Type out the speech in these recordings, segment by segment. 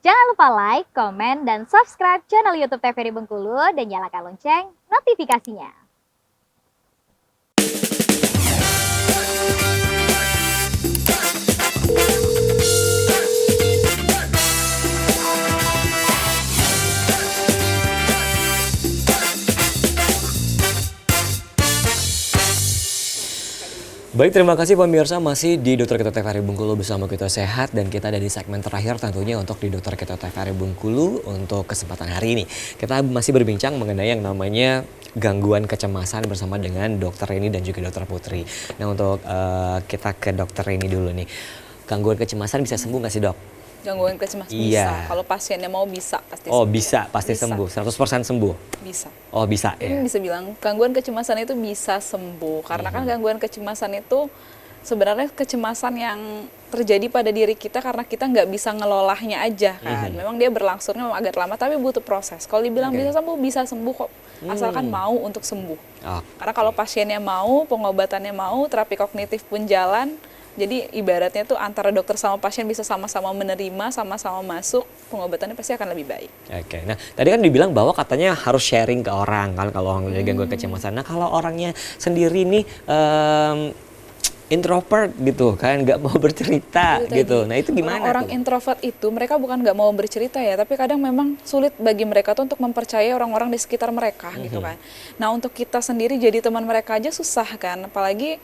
Jangan lupa like, komen, dan subscribe channel YouTube TVRI Bengkulu dan nyalakan lonceng notifikasinya. Baik, terima kasih pemirsa, masih di Dokter Kita TVRI Bengkulu bersama Kita Sehat, dan kita ada di segmen terakhir tentunya untuk di Dokter Kita TVRI Bengkulu untuk kesempatan hari ini. Kita masih berbincang mengenai yang namanya gangguan kecemasan bersama dengan Dokter Reni dan juga Dokter Putri. Nah, untuk kita ke Dokter Reni dulu nih. Gangguan kecemasan bisa sembuh nggak sih, Dok? Gangguan kecemasan Iya. bisa. Kalau pasiennya mau bisa pasti Oh, sembuh. bisa, pasti Bisa. sembuh, 100% sembuh. Bisa. Oh, bisa ya. Ini bisa bilang gangguan kecemasan itu bisa sembuh karena kan gangguan kecemasan itu sebenarnya kecemasan yang terjadi pada diri kita karena kita nggak bisa ngelolahnya aja kan. Memang dia berlangsungnya memang agak lama tapi butuh proses. Kalau dibilang Oke. bisa sembuh kok. Asalkan mau untuk sembuh. Oh, Karena kalau pasiennya mau, pengobatannya mau, terapi kognitif pun jalan. Jadi ibaratnya tuh antara dokter sama pasien bisa sama-sama menerima, sama-sama masuk, pengobatannya pasti akan lebih baik. Oke, nah tadi kan dibilang bahwa katanya harus sharing ke orang kan kalau orang ada gangguan kecemasan. Nah, kalau orangnya sendiri nih introvert gitu kan, nggak mau bercerita Itu gitu. tadi. Nah, itu gimana Orang tuh? introvert itu mereka bukan nggak mau bercerita ya, tapi kadang memang sulit bagi mereka tuh untuk mempercayai orang-orang di sekitar mereka gitu kan. Nah, untuk kita sendiri jadi teman mereka aja susah kan, apalagi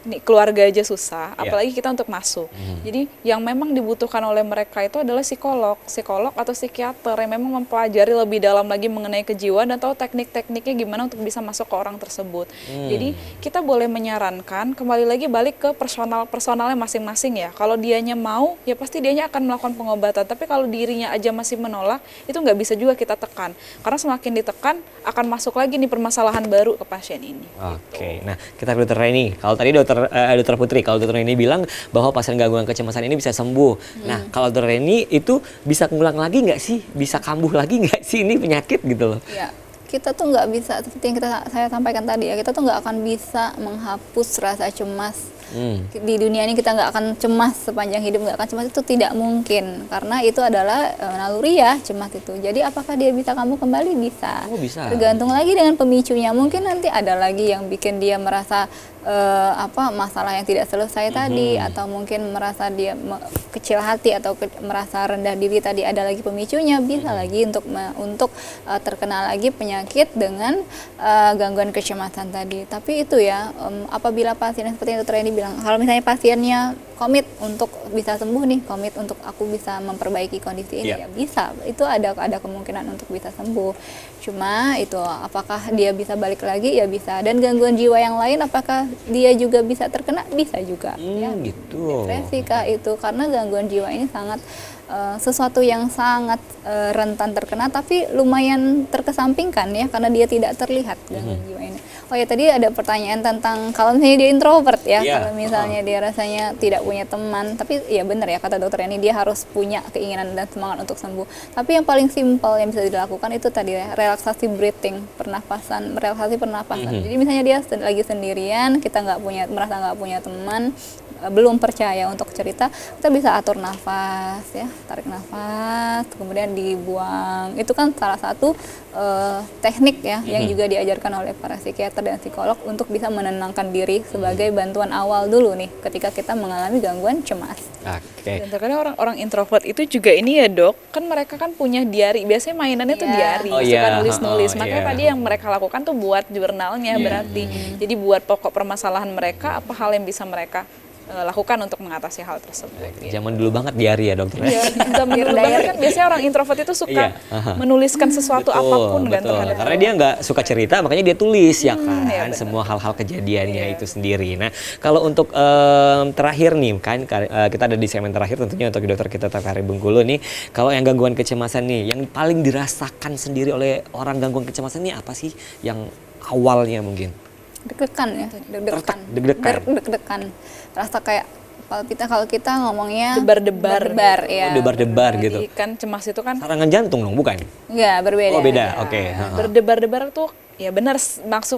nih, keluarga aja susah, Iya. apalagi kita untuk masuk. Jadi yang memang dibutuhkan oleh mereka itu adalah psikolog atau psikiater yang memang mempelajari lebih dalam lagi mengenai kejiwaan dan tahu teknik-tekniknya gimana untuk bisa masuk ke orang tersebut. Jadi kita boleh menyarankan, kembali lagi balik ke personalnya masing-masing ya. Kalau dianya mau, ya pasti dianya akan melakukan pengobatan. Tapi kalau dirinya aja masih menolak, itu nggak bisa juga kita tekan. Karena semakin ditekan, akan masuk lagi nih permasalahan baru ke pasien ini. Oke, nah kita ke dokter Reni. Kalau tadi dokter Putri, kalau dokter Reni bilang bahwa pasien gangguan kecemasan ini bisa sembuh. Nah, kalau dokter Reni itu bisa ngulang lagi nggak sih? Bisa kambuh lagi nggak sih ini penyakit gitu loh? Ya, kita tuh nggak bisa seperti yang saya sampaikan tadi ya, kita tuh nggak akan bisa menghapus rasa cemas. Di dunia ini kita nggak akan cemas sepanjang hidup, nggak akan cemas, itu tidak mungkin karena itu adalah naluri ya, cemas itu. Jadi apakah dia bisa kambuh kembali? Bisa. Oh, bisa. Tergantung lagi dengan pemicunya. Mungkin nanti ada lagi yang bikin dia merasa masalah yang tidak selesai tadi, atau mungkin merasa dia kecil hati atau merasa rendah diri tadi, ada lagi pemicunya. Bisa lagi untuk terkena lagi penyakit dengan gangguan kecemasan tadi. Tapi itu ya, apabila pasien seperti yang dokter Reni bilang, kalau misalnya pasiennya komit untuk bisa sembuh nih, komit untuk aku bisa memperbaiki kondisi ini, Iya. ya bisa. Itu ada kemungkinan untuk bisa sembuh. Cuma itu apakah dia bisa balik lagi? Ya bisa. Dan gangguan jiwa yang lain apakah dia juga bisa terkena? Bisa juga. Ya, Gitu. depresi kah itu? Karena gangguan jiwa ini sangat sesuatu yang sangat rentan terkena, tapi lumayan terkesampingkan ya, karena dia tidak terlihat gangguan jiwa ini. Oh ya, tadi ada pertanyaan tentang kalau misalnya dia introvert ya, Iya. kalau misalnya dia rasanya tidak punya teman, tapi ya benar ya kata dokter ini, dia harus punya keinginan dan semangat untuk sembuh. Tapi yang paling simpel yang bisa dilakukan itu tadi ya, relaksasi breathing, relaksasi pernapasan. Jadi misalnya dia lagi sendirian, kita merasa nggak punya teman, belum percaya untuk cerita, kita bisa atur nafas ya, tarik nafas kemudian dibuang. Itu kan salah satu teknik ya yang juga diajarkan oleh para psikiater dan psikolog untuk bisa menenangkan diri sebagai bantuan awal dulu nih ketika kita mengalami gangguan cemas. Oke. Dan terkadang orang introvert itu juga ini ya dok, kan mereka kan punya diary, biasanya mainannya tuh Iya. diary, Oh, suka iya. nulis-nulis, Oh, makanya iya. tadi yang mereka lakukan tuh buat jurnalnya berarti, jadi buat pokok permasalahan mereka, apa hal yang bisa mereka lakukan untuk mengatasi hal tersebut. Zaman dulu banget diary ya, dokter. Iya, zaman dulu banget kan biasanya orang introvert itu suka Iya. menuliskan sesuatu apapun kan terhadap Karena dia nggak suka cerita, makanya dia tulis ya kan, iya, benar. semua hal-hal kejadiannya itu sendiri. Nah, kalau untuk terakhir nih kan, kita ada di segmen terakhir tentunya untuk dokter kita TVRI Bengkulu nih. Kalau yang gangguan kecemasan nih, yang paling dirasakan sendiri oleh orang gangguan kecemasan ini apa sih yang awalnya mungkin? Deg-degan ya, Deg-degan. Rasa kayak kalau kita ngomongnya Debar-debar. ya. Oh, debar-debar gitu. Jadi kan cemas itu kan Serangan jantung dong, bukan? Enggak, berbeda. Oh, beda. Oke. berdebar-debar tuh ya benar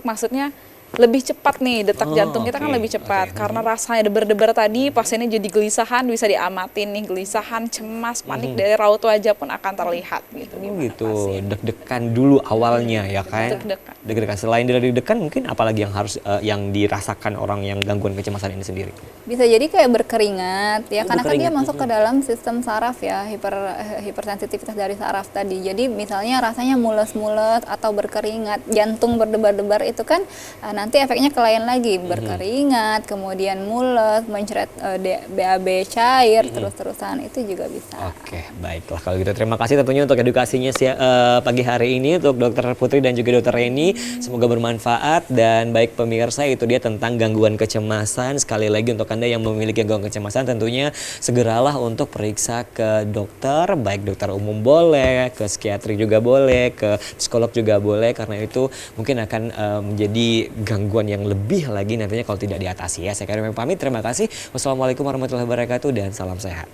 maksudnya lebih cepat nih detak jantung kita kan oke, lebih cepat oke. karena rasanya debar-debar tadi pasiennya jadi gelisahan, bisa diamatin nih gelisahan, cemas, panik dari raut wajah pun akan terlihat gitu. Oh gimana gitu, pasien. deg-degan dulu awalnya ya kan? Deg-degan. Deg-degan. Selain dari deg-degan mungkin apalagi yang harus yang dirasakan orang yang gangguan kecemasan ini sendiri? Bisa jadi kayak berkeringat ya, karena kan dia berkeringat, masuk ke dalam sistem saraf ya, hipersensitivitas dari saraf tadi. Jadi misalnya rasanya mules-mules atau berkeringat, jantung berdebar-debar, itu kan nanti efeknya ke lain lagi, berkeringat, kemudian mules, mencret BAB cair, terus-terusan, itu juga bisa. Oke, baiklah kalau gitu terima kasih tentunya untuk edukasinya pagi hari ini untuk Dokter Putri dan juga Dokter Reni. Semoga bermanfaat dan baik pemirsa, itu dia tentang gangguan kecemasan. Sekali lagi untuk Anda yang memiliki gangguan kecemasan tentunya segeralah untuk periksa ke dokter, baik dokter umum boleh, ke psikiatri juga boleh, ke psikolog juga boleh, karena itu mungkin akan menjadi gangguan yang lebih lagi nantinya kalau tidak diatasi ya. Saya Karim pamit, terima kasih. Wassalamualaikum warahmatullahi wabarakatuh dan salam sehat.